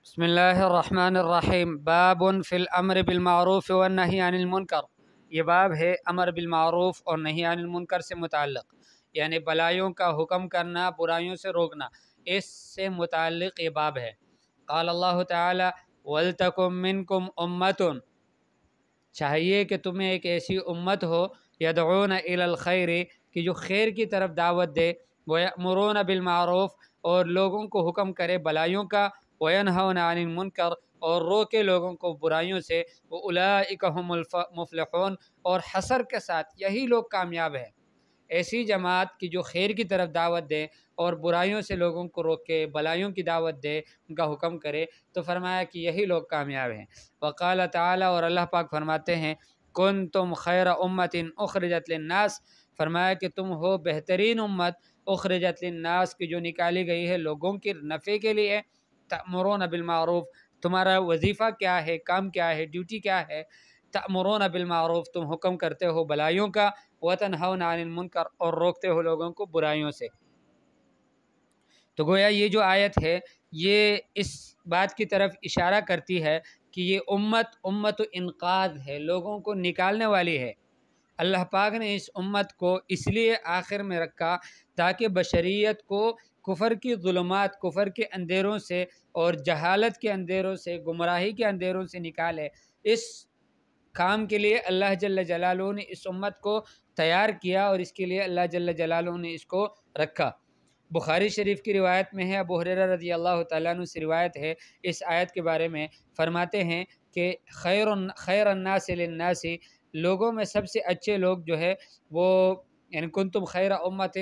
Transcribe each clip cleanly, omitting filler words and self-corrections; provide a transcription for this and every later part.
بسم اللہ الرحمن الرحیم باب فی الامر بالمعروف والنہی عن المنکر۔ یہ باب ہے امر بالمعروف اور نہی عن المنکر سے متعلق، یعنی بلائیوں کا حکم کرنا، برائیوں سے روکنا، اس سے متعلق یہ باب ہے۔ قال اللہ تعالی وَلْتَكُن مِّنْكُمْ أُمَّةٌ، چاہیے کہ تمہیں ایک ایسی امت ہو یدعون الی الخیر، کہ جو خیر کی طرف دعوت دے، وَيَأْمُرُونَ بِالْمَعْرُوفِ، اور لوگوں کو حکم کرے بلائیوں کا، وَيَنْهَوْنَ عَنِ الْمُنْكَرِ، اور روکے لوگوں کو برائیوں سے، وَأُولَٰئِكَ هُمُ الْمُفْلِحُونَ، اور حسر کے ساتھ یہی لوگ کامیاب ہیں۔ ایسی جماعت کی جو خیر کی طرف دعوت دے اور برائیوں سے لوگوں کو روکے، بلائیوں کی دعوت دے، ان کا حکم کرے، تو فرمایا کہ یہی لوگ کامیاب ہیں۔ وقال تعالی، اور اللہ پاک فرماتے ہیں کنتم خیر امت اخرجت للناس، فرمایا کہ تم ہو بہترین امت اخرجت للناس، کی جو نکالی گئی ہے لوگوں کے نفع کے لیے۔ تأمرون بالمعروف، تمہارا وظیفہ کیا ہے، کام کیا ہے، ڈیوٹی کیا ہے؟ تأمرون بالمعروف، تم حکم کرتے ہو بلائیوں کا، وتنہون عن المنکر، اور روکتے ہو لوگوں کو برائیوں سے۔ تو گویا یہ جو آیت ہے یہ اس بات کی طرف اشارہ کرتی ہے کہ یہ امت انقاذ ہے، لوگوں کو نکالنے والی ہے۔ اللہ پاک نے اس امت کو اس لیے آخر میں رکھا تاکہ بشریت کو کفر کی ظلمات، کفر کے اندھیروں سے اور جہالت کے اندھیروں سے، گمراہی کے اندھیروں سے نکالے۔ اس کام کے لیے اللہ جل جلالہ نے اس امت کو تیار کیا، اور اس کے لیے اللہ جل جلالہ نے اس کو رکھا۔ بخاری شریف کی روایت میں ہے، ابو ہریرہ رضی اللہ تعالیٰ عنہ سے روایت ہے اس آیت کے بارے میں، فرماتے ہیں کہ خیر الناس للناس، لوگوں میں سب سے اچھے لوگ جو ہے وہ، یعنی کنتم خیر امت،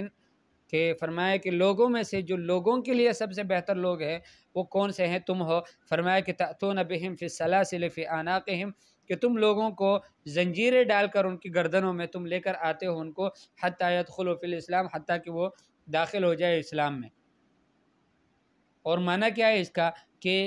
کہ فرمایا کہ لوگوں میں سے جو لوگوں کے لیے سب سے بہتر لوگ ہیں وہ کون سے ہیں؟ تم ہو۔ فرمایا کہ تأتون بہم فی السلاسل فی اعناقہم، کہ تم لوگوں کو زنجیریں ڈال کر ان کی گردنوں میں تم لے کر آتے ہو ان کو، حتی یدخلوا فی الاسلام، حتیٰ کہ وہ داخل ہو جائے اسلام میں۔ اور معنی کیا ہے اس کا؟ کہ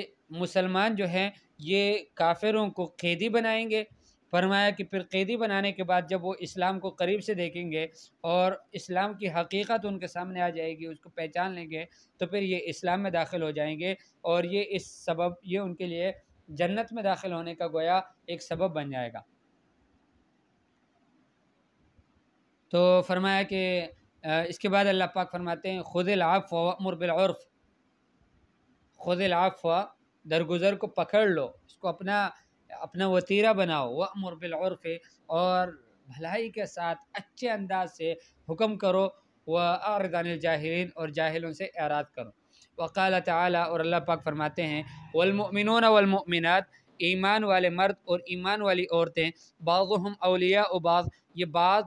مسلمان جو ہیں یہ کافروں کو قیدی بنائیں گے۔ فرمایا کہ پھر قیدی بنانے کے بعد جب وہ اسلام کو قریب سے دیکھیں گے اور اسلام کی حقیقت ان کے سامنے آ جائے گی، اس کو پہچان لیں گے، تو پھر یہ اسلام میں داخل ہو جائیں گے، اور یہ اس سبب یہ ان کے لیے جنت میں داخل ہونے کا گویا ایک سبب بن جائے گا۔ تو فرمایا کہ اس کے بعد اللہ پاک فرماتے ہیں خذ العفو وامر بالعرف، خذ العفو، درگزر کو پکڑ لو، اس کو اپنا وتیرہ بناؤ، وامر بالعرف، اور بھلائی کے ساتھ اچھے انداز سے حکم کرو، واعرض عن الجاہلین، اور جاہلوں سے اعراض کرو۔ وقال تعالی، اور اللہ پاک فرماتے ہیں والمؤمنون والمؤمنات، ایمان والے مرد اور ایمان والی عورتیں، بعضهم اولیاء بعض، یہ بعض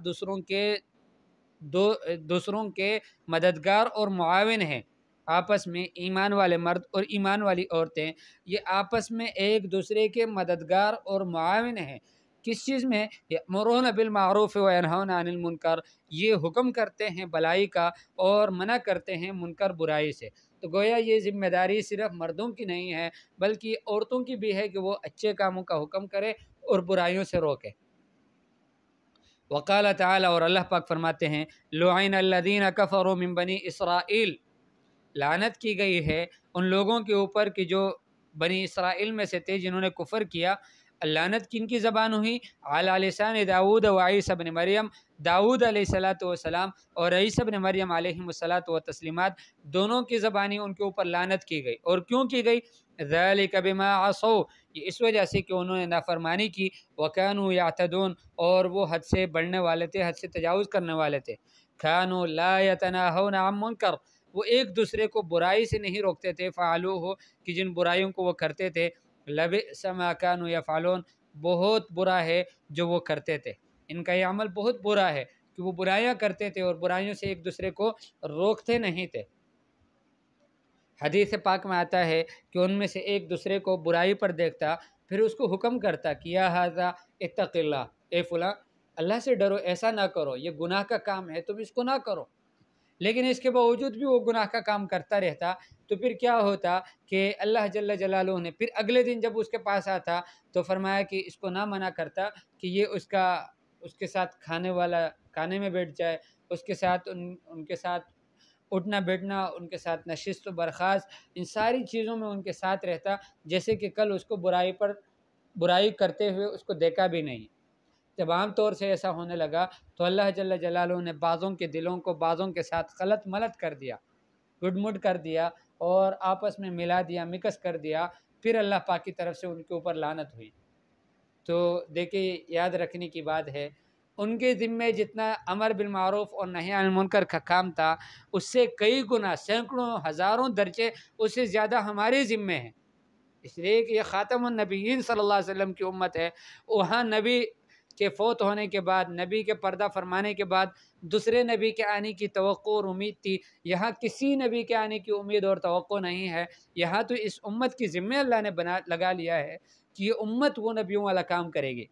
دوسروں کے مددگار اور معاون ہیں۔ آپس میں ایمان والے مرد اور ایمان والی عورتیں یہ آپس میں ایک دوسرے کے مددگار اور معاون ہیں۔ کس چیز میں؟ یأمرون بالمعروف وینہون عن المنکر، یہ حکم کرتے ہیں بلائی کا اور منع کرتے ہیں منکر برائی سے۔ تو گویا یہ ذمہ داری صرف مردوں کی نہیں ہے بلکہ عورتوں کی بھی ہے کہ وہ اچھے کاموں کا حکم کرے اور برائیوں سے روکے۔ وقال تعالی، اور اللہ پاک فرماتے ہیں لعن الذین کفروا من بنی اسرائیل، لعنت کی گئی ہے ان لوگوں کے اوپر کہ جو بنی اسرائیل میں سے تھے جنہوں نے کفر کیا۔ لعنت کن کی زبان ہوئی؟ علی لسان داؤد و عیسی بن مریم، داؤد علیہ الصلاۃ والسلام اور عیسی بن مریم علیہ الصلاۃ والتسلیمات، دونوں کی زبانی ان کے اوپر لعنت کی گئی۔ اور کیوں کی گئی؟ ذالک بما عصوا، یہ اس وجہ سے کہ انہوں نے نافرمانی کی، وکانوا یعتدون، اور وہ حد سے بڑھنے والے تھے، حد سے تجاوز کرنے والے تھے۔ کانوا لا یتناہون عن منکر، وہ ایک دوسرے کو برائی سے نہیں روکتے تھے، فعلوہ، کہ جن برائیوں کو وہ کرتے تھے، لبئس ما کانوا یفعلون، بہت برا ہے جو وہ کرتے تھے، ان کا یہ عمل بہت برا ہے کہ وہ برائیاں کرتے تھے اور برائیوں سے ایک دوسرے کو روکتے نہیں تھے۔ حدیث پاک میں آتا ہے کہ ان میں سے ایک دوسرے کو برائی پر دیکھتا، پھر اس کو حکم کرتا کہ یا ھذا اتق اللہ، اے فلاں اللہ سے ڈرو، ایسا نہ کرو، یہ گناہ کا کام ہے، تم اس کو نہ کرو۔ لیکن اس کے باوجود بھی وہ گناہ کا کام کرتا رہتا، تو پھر کیا ہوتا کہ اللہ جل جلالہ نے پھر اگلے دن جب اس کے پاس آتا تو فرمایا کہ اس کو نہ منع کرتا کہ یہ اس کے ساتھ کھانے میں بیٹھ جائے، اس کے ساتھ ان کے ساتھ اٹھنا بیٹھنا ان کے ساتھ، نشست و برخاست، ان ساری چیزوں میں ان کے ساتھ رہتا، جیسے کہ کل اس کو برائی کرتے ہوئے اس کو دیکھا بھی نہیں۔ جب عام طور سے ایسا ہونے لگا تو اللہ جل جلالہ نے بعضوں کے دلوں کو بعضوں کے ساتھ خلط ملط کر دیا، گڈ مڈ کر دیا، اور آپس میں ملا دیا، مکس کر دیا، پھر اللہ پاک کی طرف سے ان کے اوپر لعنت ہوئی۔ تو دیکھیے یاد رکھنے کی بات ہے، ان کے ذمے جتنا امر بالمعروف اور نہی عن المنکر کا کام تھا، اس سے کئی گنا، سینکڑوں، ہزاروں درجے اس سے زیادہ ہمارے ذمے ہیں، اس لیے کہ یہ خاتم النبیین صلی اللہ علیہ وسلم کی امت ہے۔ وہاں نبی کے فوت ہونے کے بعد، نبی کے پردہ فرمانے کے بعد دوسرے نبی کے آنے کی توقع اور امید تھی، یہاں کسی نبی کے آنے کی امید اور توقع نہیں ہے۔ یہاں تو اس امت کی ذمہ اللہ نے لگا لیا ہے کہ یہ امت وہ نبیوں والا کام کرے گی۔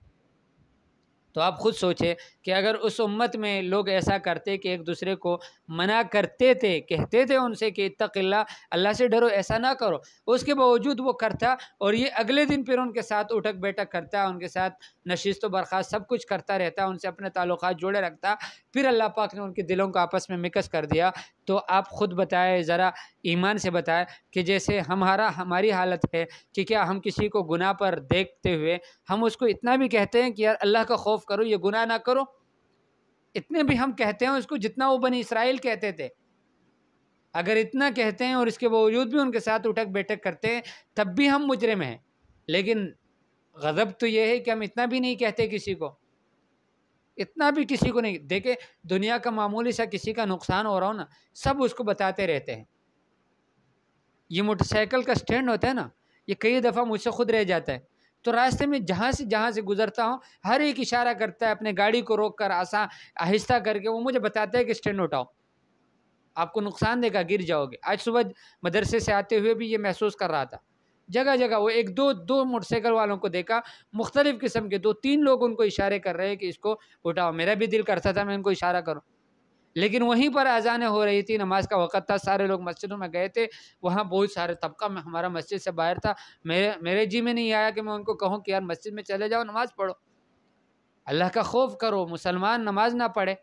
تو آپ خود سوچیں کہ اگر اس امت میں لوگ ایسا کرتے کہ ایک دوسرے کو منع کرتے تھے، کہتے تھے ان سے کہ اتق اللہ، اللہ سے ڈرو، ایسا نہ کرو، اس کے باوجود وہ کرتا، اور یہ اگلے دن پھر ان کے ساتھ اٹھک بیٹھک کرتا، ان کے ساتھ نشست و برخاست سب کچھ کرتا رہتا، ان سے اپنے تعلقات جوڑے رکھتا، پھر اللہ پاک نے ان کے دلوں کو آپس میں مکس کر دیا۔ تو آپ خود بتائیں، ذرا ایمان سے بتائیں کہ جیسے ہماری حالت ہے کہ کیا ہم کسی کو گناہ پر دیکھتے ہوئے ہم اس کو اتنا بھی کہتے ہیں کہ یار اللہ کا خوف کرو، یہ گناہ نہ کرو؟ اتنے بھی ہم کہتے ہیں اس کو جتنا وہ بنی اسرائیل کہتے تھے؟ اگر اتنا کہتے ہیں اور اس کے باوجود بھی ان کے ساتھ اٹھک بیٹھک کرتے ہیں، تب بھی ہم مجرم ہیں۔ لیکن غضب تو یہ ہے کہ ہم اتنا بھی نہیں کہتے کسی کو، اتنا بھی کسی کو نہیں۔ دیکھیں دنیا کا معمولی سا کسی کا نقصان ہو رہا ہو نا، سب اس کو بتاتے رہتے ہیں۔ یہ موٹر سائیکل کا سٹینڈ ہوتا ہے نا، یہ کئی دفعہ مجھ سے خود رہ جاتا ہے، تو راستے میں جہاں سے گزرتا ہوں ہر ایک اشارہ کرتا ہے، اپنے گاڑی کو روک کر آہستہ کر کے وہ مجھے بتاتا ہے کہ سٹینڈ اٹھاؤ، آپ کو نقصان دے گا، گر جاؤ گے۔ آج صبح مدرسے سے آتے ہوئے بھی یہ محسوس کر رہا تھا، جگہ جگہ وہ ایک دو موٹر سائیکل والوں کو دیکھا، مختلف قسم کے 2-3 لوگ ان کو اشارے کر رہے ہیں کہ اس کو اٹھاؤ۔ میرا بھی دل کرتا تھا میں ان کو اشارہ کروں، لیکن وہیں پر اذانیں ہو رہی تھی، نماز کا وقت تھا، سارے لوگ مسجدوں میں گئے تھے، وہاں بہت سارے طبقہ میں ہمارا مسجد سے باہر تھا، میرے جی میں نہیں آیا کہ میں ان کو کہوں کہ یار مسجد میں چلے جاؤ، نماز پڑھو، اللہ کا خوف کرو، مسلمان نماز نہ پڑھے۔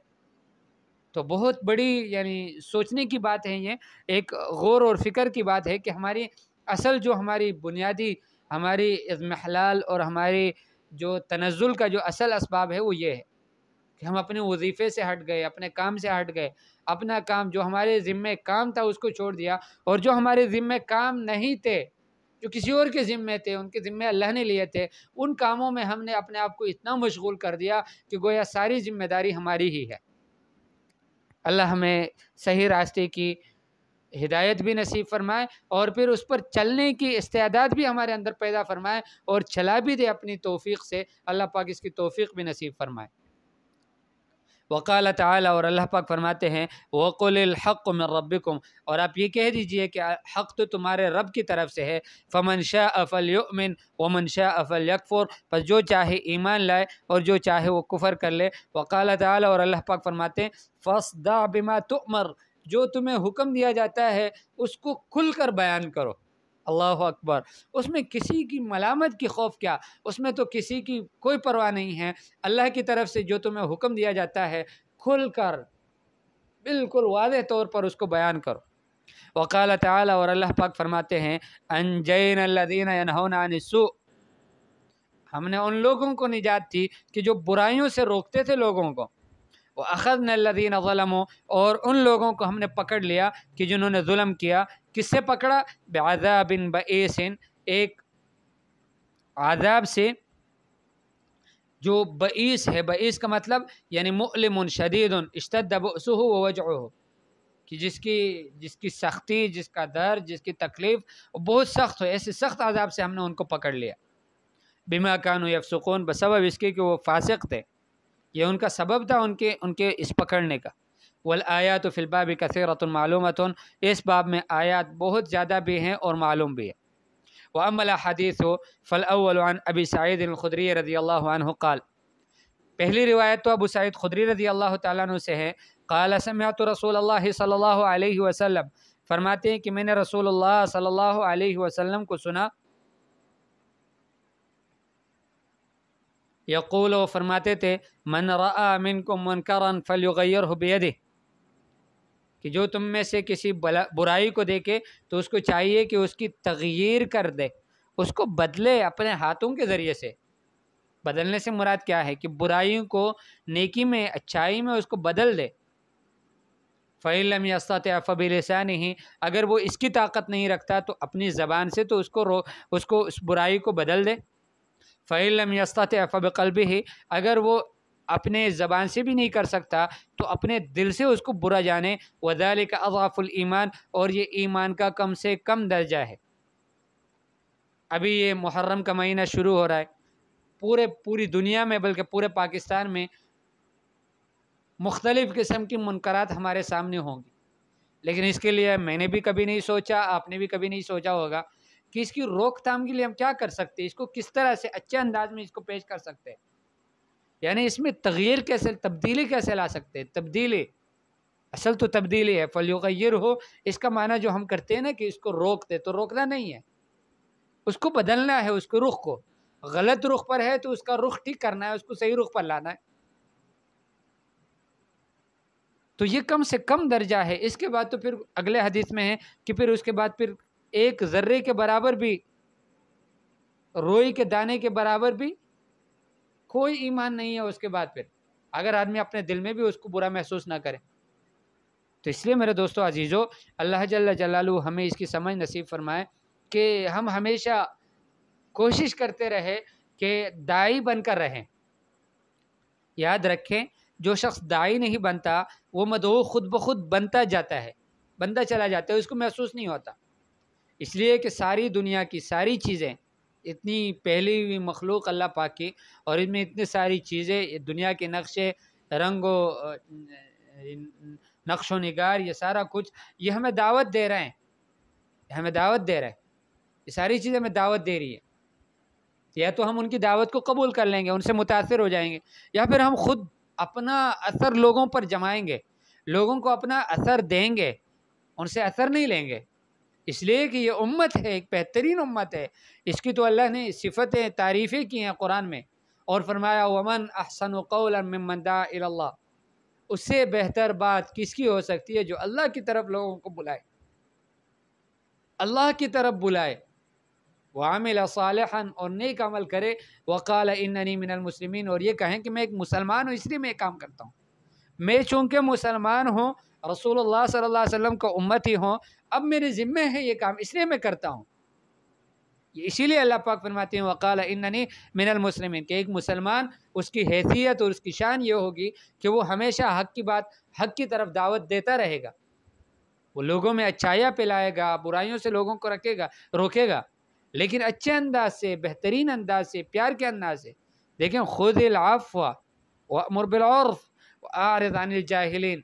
تو بہت بڑی یعنی سوچنے کی بات ہے، یہ ایک غور اور فکر کی بات ہے کہ ہماری اصل جو ہماری بنیادی ہماری اضمحلال اور ہماری جو تنزل کا جو اصل اسباب ہے وہ یہ ہے کہ ہم اپنے وظیفے سے ہٹ گئے، اپنے کام سے ہٹ گئے، اپنا کام جو ہمارے ذمے کام تھا اس کو چھوڑ دیا، اور جو ہمارے ذمے کام نہیں تھے، جو کسی اور کے ذمے تھے، ان کے ذمے اللہ نے لیے تھے، ان کاموں میں ہم نے اپنے آپ کو اتنا مشغول کر دیا کہ گویا ساری ذمہ داری ہماری ہی ہے۔ اللہ ہمیں صحیح راستے کی ہدایت بھی نصیب فرمائے، اور پھر اس پر چلنے کی استعداد بھی ہمارے اندر پیدا فرمائے، اور چلا بھی دے اپنی توفیق سے، اللہ پاک اس کی توفیق بھی نصیب فرمائے۔ وقال تعالی، اور اللہ پاک فرماتے ہیں وَقُلِ الْحَقُّ مِن رَبِّكُمْ، اور آپ یہ کہہ دیجئے کہ حق تو تمہارے رب کی طرف سے ہے، فَمَنْ شَاءَ فَلْيُؤْمِنْ وَمَنْ شَاءَ فَلْيَكْفُرْ، پس جو چاہے ایمان لائے اور جو چاہے وہ کفر کر لے۔ وقال تعالی، اور اللہ پاک فرماتے ہیں فَاصْدَعْ بِمَا تُؤْمَرْ، جو تمہیں حکم دیا جاتا ہے اس کو کھل کر بیان کرو۔ اللہ اکبر، اس میں کسی کی ملامت کی خوف کیا، اس میں تو کسی کی کوئی پرواہ نہیں ہے، اللہ کی طرف سے جو تمہیں حکم دیا جاتا ہے کھل کر بالکل واضح طور پر اس کو بیان کرو۔ وقال تعالی، اور اللہ پاک فرماتے ہیں انجینا الذین ینہون عن السوء، ہم نے ان لوگوں کو نجات دی کہ جو برائیوں سے روکتے تھے لوگوں کو، وَأَخَذْنَا الَّذِينَ ظَلَمُوا، اور ان لوگوں کو ہم نے پکڑ لیا کہ جنہوں نے ظلم کیا۔ کس سے پکڑا؟ بِعَذَابٍ بَئِيسٍ، ایک عذاب سے جو بئیس ہے، بئیس کا مطلب یعنی مؤلم شدید، اشتد بؤسہ ووجعہ، کہ جس کی سختی، جس کا درد، جس کی تکلیف بہت سخت ہو، ایسے سخت عذاب سے ہم نے ان کو پکڑ لیا۔ بما کانوا یفسقون، بسبب اس کے کہ وہ فاسق تھے، یہ ان کا سبب تھا ان کے اس پکڑنے کا۔ والآیات فی الباب کثیرۃ معلومۃ، اس باب میں آیات بہت زیادہ بھی ہیں اور معلوم بھی ہے۔ وأما الحدیث فالأول عن ابی سعید الخدری رضی اللہ عنہ قال، پہلی روایت تو ابو سعید خدری رضی اللہ تعالیٰ عنہ سے ہے، قال سمعت رسول اللہ صلی اللہ علیہ وسلم، فرماتے ہیں کہ میں نے رسول اللہ صلی اللہ علیہ وسلم کو سنا، یقول، وہ فرماتے تھے من رأى منکم منکرا فلیغیرہ بیدہ، کہ جو تم میں سے کسی برائی کو دیکھے تو اس کو چاہیے کہ اس کی تغییر کر دے، اس کو بدلے اپنے ہاتھوں کے ذریعے سے۔ بدلنے سے مراد کیا ہے کہ برائیوں کو نیکی میں، اچھائی میں اس کو بدل دے۔ فَإِن لَّمْ يَسْتَطِعْ فَبِلِسَانِهِ، اگر وہ اس کی طاقت نہیں رکھتا تو اپنی زبان سے تو اس کو اس برائی کو بدل دے۔ فَإِن لَّمْ يَسْتَطِعْ فَبِقَلْبِهِ، اگر وہ اپنے زبان سے بھی نہیں کر سکتا تو اپنے دل سے اس کو برا جانے۔ وَذَلِكَ أَضْعَفُ الْإِيمَانِ، اور یہ ایمان کا کم سے کم درجہ ہے۔ ابھی یہ محرم کا مہینہ شروع ہو رہا ہے، پوری دنیا میں بلکہ پورے پاکستان میں مختلف قسم کی منکرات ہمارے سامنے ہوں گی، لیکن اس کے لیے میں نے بھی کبھی نہیں سوچا، آپ نے بھی کبھی نہیں سوچا ہوگا کہ اس کی روک تھام کے لیے ہم کیا کر سکتے ہیں، اس کو کس طرح سے اچھے انداز میں اس کو پیش کر سکتے ہیں، یعنی اس میں تغیر کیسے، تبدیلی کیسے لا سکتے ہیں۔ تبدیلی اصل تو تبدیلی ہے، فَلْيُغَيِّرْهُ، اس کا معنی جو ہم کرتے ہیں نا کہ اس کو روک دے، تو روکنا نہیں ہے، اس کو بدلنا ہے، اس کو رخ کو، غلط رخ پر ہے تو اس کا رخ ٹھیک کرنا ہے، اس کو صحیح رخ پر لانا ہے۔ تو یہ کم سے کم درجہ ہے۔ اس کے بعد تو پھر اگلے حدیث میں ہے کہ پھر اس کے بعد پھر ایک ذرے کے برابر بھی، روئی کے دانے کے برابر بھی کوئی ایمان نہیں ہے اس کے بعد، پھر اگر آدمی اپنے دل میں بھی اس کو برا محسوس نہ کرے۔ تو اس لیے میرے دوستو عزیزو، اللہ جل جلالہ ہمیں اس کی سمجھ نصیب فرمائے کہ ہم ہمیشہ کوشش کرتے رہے کہ داعی بن کر رہیں۔ یاد رکھیں، جو شخص داعی نہیں بنتا وہ مدعو خود بخود بنتا جاتا ہے، بنتا چلا جاتا ہے، اس کو محسوس نہیں ہوتا۔ اس لیے کہ ساری دنیا کی ساری چیزیں، اتنی پہلی ہوئی مخلوق اللہ پاک کی، اور ان میں اتنی ساری چیزیں، دنیا کے نقشے، رنگ و نقش و نگار، یہ سارا کچھ یہ ہمیں دعوت دے رہے ہیں، ہمیں دعوت دے رہے ہیں، یہ ساری چیزیں ہمیں دعوت دے رہی ہے۔ یا تو ہم ان کی دعوت کو قبول کر لیں گے، ان سے متاثر ہو جائیں گے، یا پھر ہم خود اپنا اثر لوگوں پر جمائیں گے، لوگوں کو اپنا اثر دیں گے، ان سے اثر نہیں لیں گے۔ اس لیے کہ یہ امت ہے، ایک بہترین امت ہے، اس کی تو اللہ نے صفتیں، تعریفیں کی ہیں قرآن میں، اور فرمایا وَمَنْ أَحْسَنُ قَوْلًا مِّمَّنْ دَعَا إِلَى اللَّهِ، اس سے بہتر بات کس کی ہو سکتی ہے جو اللہ کی طرف لوگوں کو بلائے، اللہ کی طرف بلائے، وَعَمِلَ صَالِحًا، اور نیک عمل کرے، وَقَالَ إِنَّنِي مِنَ الْمُسْلِمِينَ، اور یہ کہیں کہ میں ایک مسلمان ہوں، اس لیے میں یہ کام کرتا ہوں، میں چونکہ مسلمان ہوں، رسول اللہ صلی اللہ علیہ وسلم کا امتی ہوں، اب میرے ذمے ہے یہ کام، اس لیے میں کرتا ہوں۔ اسی لیے اللہ پاک فرماتے ہیں وقال اننی من المسلمین، کہ ایک مسلمان اس کی حیثیت اور اس کی شان یہ ہوگی کہ وہ ہمیشہ حق کی بات، حق کی طرف دعوت دیتا رہے گا، وہ لوگوں میں اچھائیاں پلائے گا، برائیوں سے لوگوں کو روکے گا، لیکن اچھے انداز سے، بہترین انداز سے، پیار کے انداز سے۔ دیکھیں خذ العفو وامر بالعرف واعرض عن الجاہلین،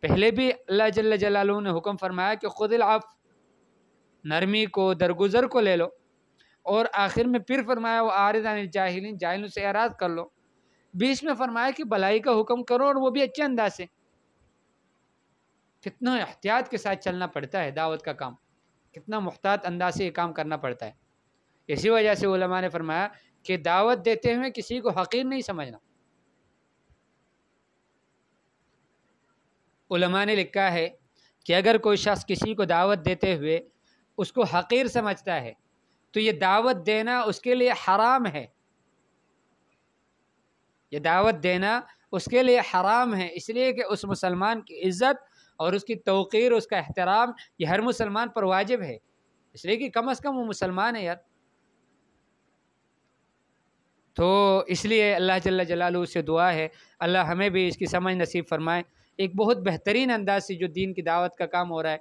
پہلے بھی اللہ جل جلالہ نے حکم فرمایا کہ خذ العفو، نرمی کو، درگزر کو لے لو، اور آخر میں پھر فرمایا واعرض عن الجاہلین، جاہلوں سے اعراض کر لو، بیچ میں فرمایا کہ بھلائی کا حکم کرو اور وہ بھی اچھے انداز سے۔ کتنا احتیاط کے ساتھ چلنا پڑتا ہے دعوت کا کام، کتنا محتاط انداز سے یہ کام کرنا پڑتا ہے۔ اسی وجہ سے علماء نے فرمایا کہ دعوت دیتے ہوئے کسی کو حقیر نہیں سمجھنا۔ علماء نے لکھا ہے کہ اگر کوئی شخص کسی کو دعوت دیتے ہوئے اس کو حقیر سمجھتا ہے تو یہ دعوت دینا اس کے لیے حرام ہے، یہ دعوت دینا اس کے لیے حرام ہے، اس لیے کہ اس مسلمان کی عزت اور اس کی توقیر، اس کا احترام، یہ ہر مسلمان پر واجب ہے، اس لیے کہ کم از کم وہ مسلمان ہے یار۔ تو اس لیے اللہ جل جلالہ سے دعا ہے اللہ ہمیں بھی اس کی سمجھ نصیب فرمائے، ایک بہت بہترین انداز سے جو دین کی دعوت کا کام ہو رہا ہے،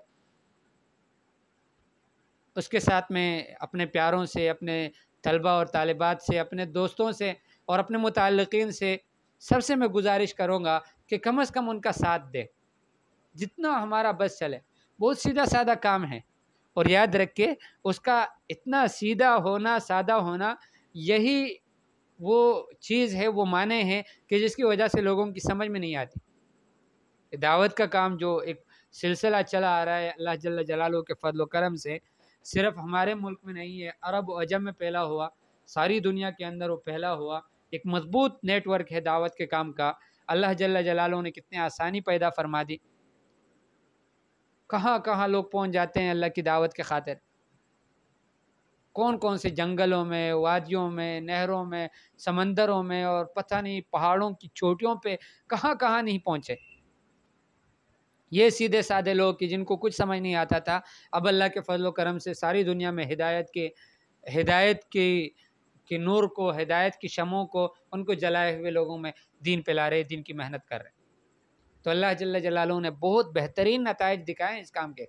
اس کے ساتھ میں اپنے پیاروں سے، اپنے طلبہ اور طالبات سے، اپنے دوستوں سے اور اپنے متعلقین سے سب سے میں گزارش کروں گا کہ کم از کم ان کا ساتھ دے، جتنا ہمارا بس چلے۔ بہت سیدھا سادہ کام ہے، اور یاد رکھے اس کا اتنا سیدھا ہونا، سادہ ہونا، یہی وہ چیز ہے، وہ معنی ہے کہ جس کی وجہ سے لوگوں کی سمجھ میں نہیں آتی۔ دعوت کا کام جو ایک سلسلہ چلا آ رہا ہے اللہ جل جلالہ کے فضل و کرم سے، صرف ہمارے ملک میں نہیں ہے، عرب و عجم میں پھیلا ہوا، ساری دنیا کے اندر وہ پھیلا ہوا ایک مضبوط نیٹ ورک ہے دعوت کے کام کا۔ اللہ جل جلالہ نے کتنے آسانی پیدا فرما دی، کہاں کہاں لوگ پہنچ جاتے ہیں اللہ کی دعوت کے خاطر، کون کون سے جنگلوں میں، وادیوں میں، نہروں میں، سمندروں میں، اور پتہ نہیں پہاڑوں کی چوٹیوں پہ کہاں کہاں نہیں پہنچے۔ یہ سیدھے سادے لوگ کہ جن کو کچھ سمجھ نہیں آتا تھا، اب اللہ کے فضل و کرم سے ساری دنیا میں ہدایت کی نور کو، ہدایت کی شمعوں کو، ان کو جلائے ہوئے لوگوں میں دین پلا رہے، دین کی محنت کر رہے۔ تو اللہ جل جلالہ نے بہت بہترین نتائج دکھائے اس کام کے،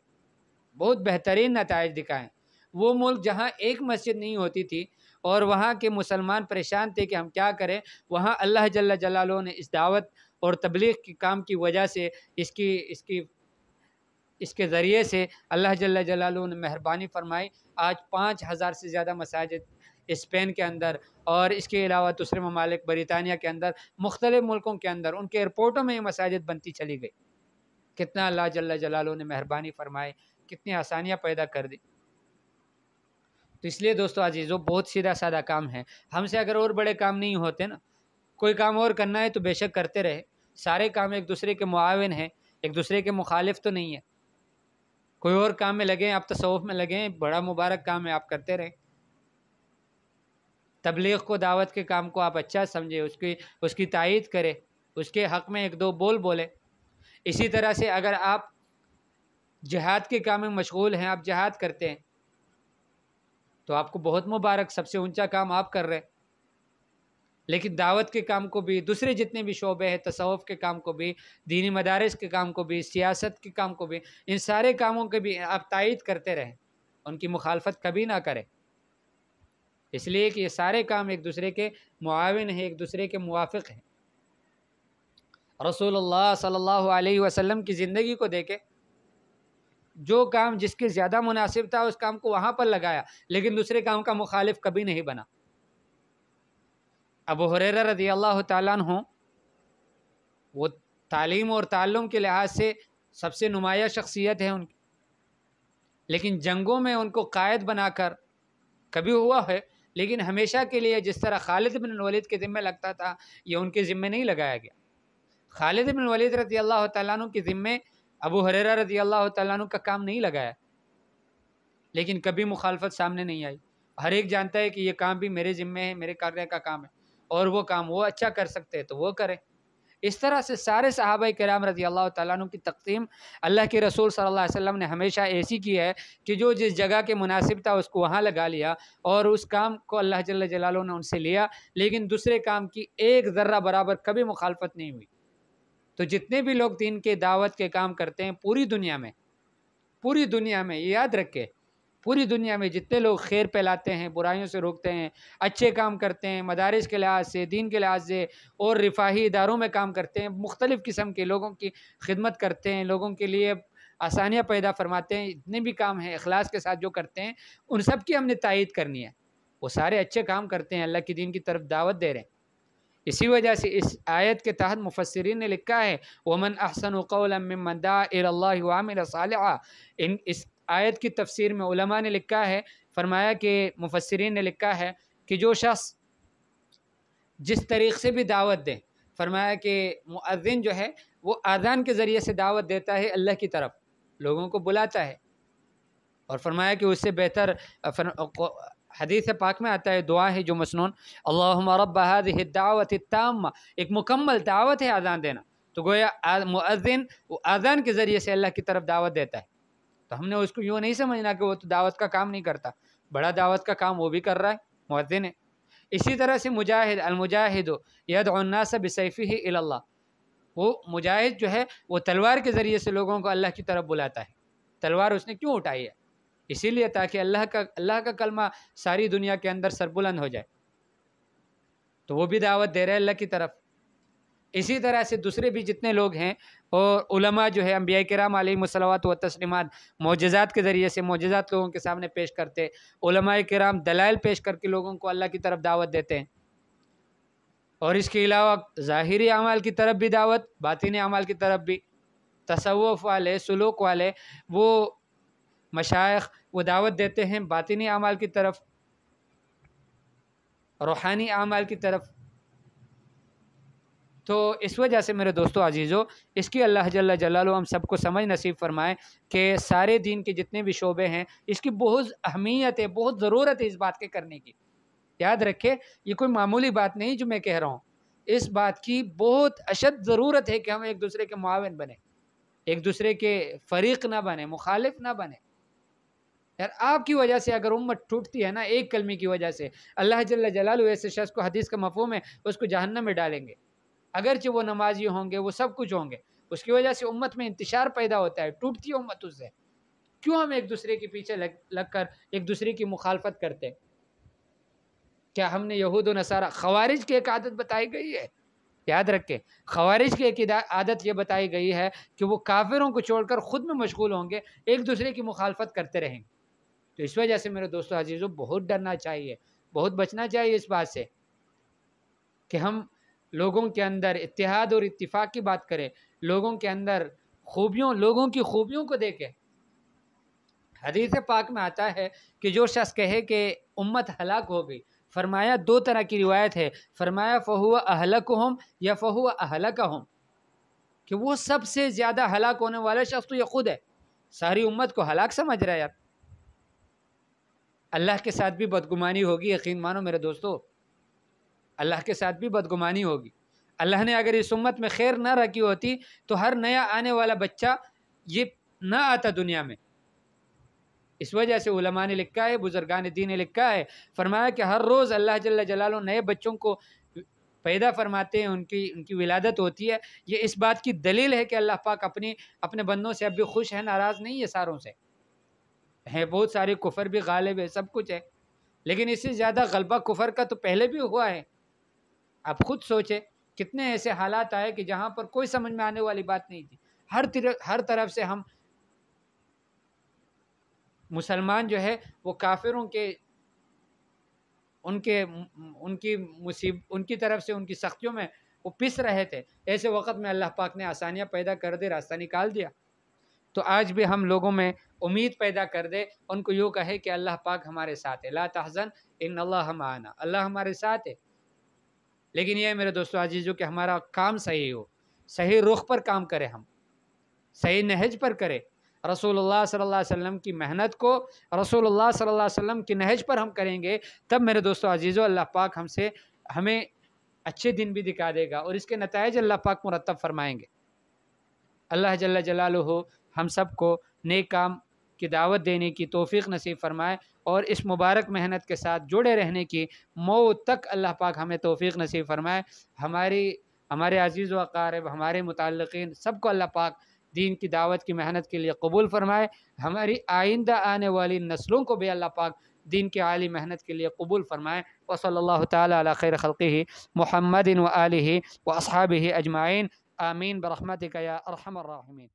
بہت بہترین نتائج دکھائے۔ وہ ملک جہاں ایک مسجد نہیں ہوتی تھی اور وہاں کے مسلمان پریشان تھے کہ ہم کیا کریں، وہاں اللہ جل جلالہ نے اس دعوت اور تبلیغ کی کام کی وجہ سے اس کے ذریعے سے اللہ جل جلالہ نے مہربانی فرمائی۔ آج 5000 سے زیادہ مساجد اسپین کے اندر اور اس کے علاوہ دوسرے ممالک برطانیہ کے اندر، مختلف ملکوں کے اندر ان کے ایئرپورٹوں میں یہ مساجد بنتی چلی گئی۔ کتنا اللہ جل جلالہ نے مہربانی فرمائی، کتنی آسانیاں پیدا کر دی۔ تو اس لیے دوستو عزیزو، بہت سیدھا سادہ کام ہے۔ ہم سے اگر اور بڑے کام نہیں ہوتے نا، کوئی کام اور کرنا ہے تو بے شک کرتے رہے، سارے کام ایک دوسرے کے معاون ہیں، ایک دوسرے کے مخالف تو نہیں ہے۔ کوئی اور کام میں لگیں، آپ تصوف میں لگیں، بڑا مبارک کام ہے، آپ کرتے رہیں۔ تبلیغ کو، دعوت کے کام کو آپ اچھا سمجھے، اس کی تائید کرے، اس کے حق میں ایک دو بول بولے۔ اسی طرح سے اگر آپ جہاد کے کام میں مشغول ہیں، آپ جہاد کرتے ہیں تو آپ کو بہت مبارک، سب سے اونچا کام آپ کر رہے۔ لیکن دعوت کے کام کو بھی، دوسرے جتنے بھی شعبے ہیں، تصوف کے کام کو بھی، دینی مدارس کے کام کو بھی، سیاست کے کام کو بھی، ان سارے کاموں کے بھی آپ تائید کرتے رہیں، ان کی مخالفت کبھی نہ کریں، اس لیے کہ یہ سارے کام ایک دوسرے کے معاون ہیں، ایک دوسرے کے موافق ہیں۔ رسول اللہ صلی اللہ علیہ وسلم کی زندگی کو دیکھیں، جو کام جس کے زیادہ مناسب تھا اس کام کو وہاں پر لگایا، لیکن دوسرے کام کا مخالف کبھی نہیں بنا۔ ابو ہریرہ رضی اللہ تعالیٰ عنہ، وہ تعلیم اور تعلم کے لحاظ سے سب سے نمایاں شخصیت ہے ان کی، لیکن جنگوں میں ان کو قائد بنا کر کبھی ہوا ہے، لیکن ہمیشہ کے لیے جس طرح خالد بن الولید کے ذمہ لگتا تھا، یہ ان کے ذمہ نہیں لگایا گیا۔ خالد بن الولید رضی اللہ تعالیٰ عنہ کے ذمہ ابو ہریرہ رضی اللہ تعالیٰ عنہ کا کام نہیں لگایا، لیکن کبھی مخالفت سامنے نہیں آئی۔ ہر ایک جانتا ہے کہ یہ کام بھی میرے ذمہ ہے، میرے کرنے کا کام ہے، اور وہ کام وہ اچھا کر سکتے ہیں تو وہ کریں۔ اس طرح سے سارے صحابہ کرام رضی اللہ تعالیٰ عنہ کی تقسیم اللہ کے رسول صلی اللہ علیہ وسلم نے ہمیشہ ایسی کی ہے کہ جو جس جگہ کے مناسب تھا اس کو وہاں لگا لیا، اور اس کام کو اللہ جل جلالہ نے ان سے لیا، لیکن دوسرے کام کی ایک ذرہ برابر کبھی مخالفت نہیں ہوئی۔ تو جتنے بھی لوگ دین کے دعوت کے کام کرتے ہیں پوری دنیا میں یہ یاد رکھے، پوری دنیا میں جتنے لوگ خیر پھیلاتے ہیں، برائیوں سے روکتے ہیں، اچھے کام کرتے ہیں، مدارس کے لحاظ سے، دین کے لحاظ سے، اور رفاہی اداروں میں کام کرتے ہیں، مختلف قسم کے لوگوں کی خدمت کرتے ہیں، لوگوں کے لیے آسانیاں پیدا فرماتے ہیں، جتنے بھی کام ہیں اخلاص کے ساتھ جو کرتے ہیں، ان سب کی ہم نے تائید کرنی ہے۔ وہ سارے اچھے کام کرتے ہیں، اللہ کی دین کی طرف دعوت دے رہے ہیں۔ اسی وجہ سے اس آیت کے تحت مفسرین نے لکھا ہے وَمَنْ أَحْسَنُ قَوْلًا مِّمَّنْ دَعَا إِلَى اللَّهِ وَعَمِلَ صَالِحًا۔ اس آیت کی تفسیر میں علماء نے لکھا ہے، فرمایا کہ مفسرین نے لکھا ہے کہ جو شخص جس طریق سے بھی دعوت دے، فرمایا کہ مؤذن جو ہے وہ اذان کے ذریعے سے دعوت دیتا ہے، اللہ کی طرف لوگوں کو بلاتا ہے، اور فرمایا کہ اس سے بہتر حدیث پاک میں آتا ہے، دعا ہے جو مسنون، اللہم رب هذه الدعوت التامہ، ایک مکمل دعوت ہے اذان دینا، تو گویا مؤذن وہ اذان کے ذریعے سے اللہ کی طرف دعوت دیتا ہے۔ تو ہم نے اس کو یوں نہیں سمجھنا کہ وہ تو دعوت کا کام نہیں کرتا، بڑا دعوت کا کام وہ بھی کر رہا ہے، مؤذن ہے۔ اسی طرح سے مجاہد، المجاہد یدعو الناس بسیفہ الی اللہ، وہ مجاہد جو ہے وہ تلوار کے ذریعے سے لوگوں کو اللہ کی طرف بلاتا ہے۔ تلوار اس نے کیوں اٹھائی ہے؟ اسی لیے تاکہ اللہ کا کلمہ ساری دنیا کے اندر سربلند ہو جائے، تو وہ بھی دعوت دے رہے اللہ کی طرف۔ اسی طرح سے دوسرے بھی جتنے لوگ ہیں، اور علماء جو ہے انبیاء کرام علیہم الصلوات و تسلیمات معجزات کے ذریعے سے معجزات لوگوں کے سامنے پیش کرتے، علماء کرام دلائل پیش کر کے لوگوں کو اللہ کی طرف دعوت دیتے ہیں، اور اس کے علاوہ ظاہری اعمال کی طرف بھی دعوت، باطنی اعمال کی طرف بھی، تصوف والے، سلوک والے، وہ مشائخ وہ دعوت دیتے ہیں باطنی اعمال کی طرف، روحانی اعمال کی طرف۔ تو اس وجہ سے میرے دوستو عزیزو اس کی اللہ جل جلالہ ہم سب کو سمجھ نصیب فرمائے کہ سارے دین کے جتنے بھی شعبے ہیں اس کی بہت اہمیت ہے، بہت ضرورت ہے اس بات کے کرنے کی۔ یاد رکھے یہ کوئی معمولی بات نہیں جو میں کہہ رہا ہوں، اس بات کی بہت اشد ضرورت ہے کہ ہم ایک دوسرے کے معاون بنیں، ایک دوسرے کے فریق نہ بنیں، مخالف نہ بنیں۔ یار آپ کی وجہ سے اگر امت ٹوٹتی ہے نا، ایک کلمے کی وجہ سے، اللہ جل جلالہ ایسے شخص کو، حدیث کا مفہوم ہے، اس کو جہنم میں ڈالیں گے، اگرچہ وہ نمازی ہوں گے، وہ سب کچھ ہوں گے، اس کی وجہ سے امت میں انتشار پیدا ہوتا ہے، ٹوٹتی ہے امت اس سے۔ کیوں ہم ایک دوسرے کے پیچھے لگ کر ایک دوسرے کی مخالفت کرتے ہیں؟ کیا ہم نے یہود و نصارہ، خوارج کی ایک عادت بتائی گئی ہے، یاد رکھیں خوارج کی ایک عادت یہ بتائی گئی ہے کہ وہ کافروں کو چھوڑ کر خود میں مشغول ہوں گے، ایک دوسرے کی مخالفت کرتے رہیں گے۔ تو اس وجہ سے میرے دوستو عزیزو بہت ڈرنا چاہیے، بہت بچنا چاہیے اس بات سے کہ ہم لوگوں کے اندر اتحاد اور اتفاق کی بات کریں، لوگوں کے اندر لوگوں کی خوبیوں کو دیکھیں۔ حدیث پاک میں آتا ہے کہ جو شخص کہے کہ امت ہلاک ہو گئی، فرمایا دو طرح کی روایت ہے، فرمایا فہو اہلکہم یا فہو اہلکہم، کہ وہ سب سے زیادہ ہلاک ہونے والا شخص تو یہ خود ہے، ساری امت کو ہلاک سمجھ رہا ہے۔ یار اللہ کے ساتھ بھی بدگمانی ہوگی، یقین مانو میرے دوستو، اللہ کے ساتھ بھی بدگمانی ہوگی۔ اللہ نے اگر اس امت میں خیر نہ رکھی ہوتی تو ہر نیا آنے والا بچہ یہ نہ آتا دنیا میں۔ اس وجہ سے علماء نے لکھا ہے، بزرگان دین نے لکھا ہے، فرمایا کہ ہر روز اللہ جل جلالہ نئے بچوں کو پیدا فرماتے ہیں، ان کی ولادت ہوتی ہے۔ یہ اس بات کی دلیل ہے کہ اللہ پاک اپنے بندوں سے اب بھی خوش ہے، ناراض نہیں ہے ساروں سے۔ ہے بہت سارے کفر بھی غالب ہے، سب کچھ ہے، لیکن اس سے زیادہ غلبہ کفر کا تو پہلے بھی ہوا ہے۔ آپ خود سوچیں کتنے ایسے حالات آئے کہ جہاں پر کوئی سمجھ میں آنے والی بات نہیں تھی، ہر طرف سے ہم مسلمان جو ہے وہ کافروں کے ان کی طرف سے ان کی سختیوں میں وہ پس رہے تھے۔ ایسے وقت میں اللہ پاک نے آسانیاں پیدا کر دے، راستہ نکال دیا۔ تو آج بھی ہم لوگوں میں امید پیدا کر دے، ان کو یوں کہے کہ اللہ پاک ہمارے ساتھ ہے، لا تحزن ان اللہ معنا، اللہ ہمارے ساتھ ہے۔ لیکن یہ میرے دوستو عزیزو کہ ہمارا کام صحیح ہو، صحیح رخ پر کام کرے، ہم صحیح نہج پر کرے، رسول اللہ صلی اللہ علیہ وسلم کی محنت کو رسول اللہ صلی اللہ علیہ وسلم کی نہج پر ہم کریں گے، تب میرے دوستو عزیزو اللہ پاک ہمیں اچھے دن بھی دکھا دے گا اور اس کے نتائج اللہ پاک مرتب فرمائیں گے۔ اللہ جل جلالہ ہم سب کو نیک کام کی دعوت دینے کی توفیق نصیب فرمائے اور اس مبارک محنت کے ساتھ جڑے رہنے کی موت تک اللہ پاک ہمیں توفیق نصیب فرمائے۔ ہمارے عزیز و اقارب، ہمارے متعلقین سب کو اللہ پاک دین کی دعوت کی محنت کے لیے قبول فرمائے، ہماری آئندہ آنے والی نسلوں کو بھی اللہ پاک دین کی عالی محنت کے لیے قبول فرمائے۔ وصلی اللہ تعالی علی خیر خلقہ محمد و آلہ و اصحابہ اجمعین، آمین برحمتک یا ارحم الراحمین۔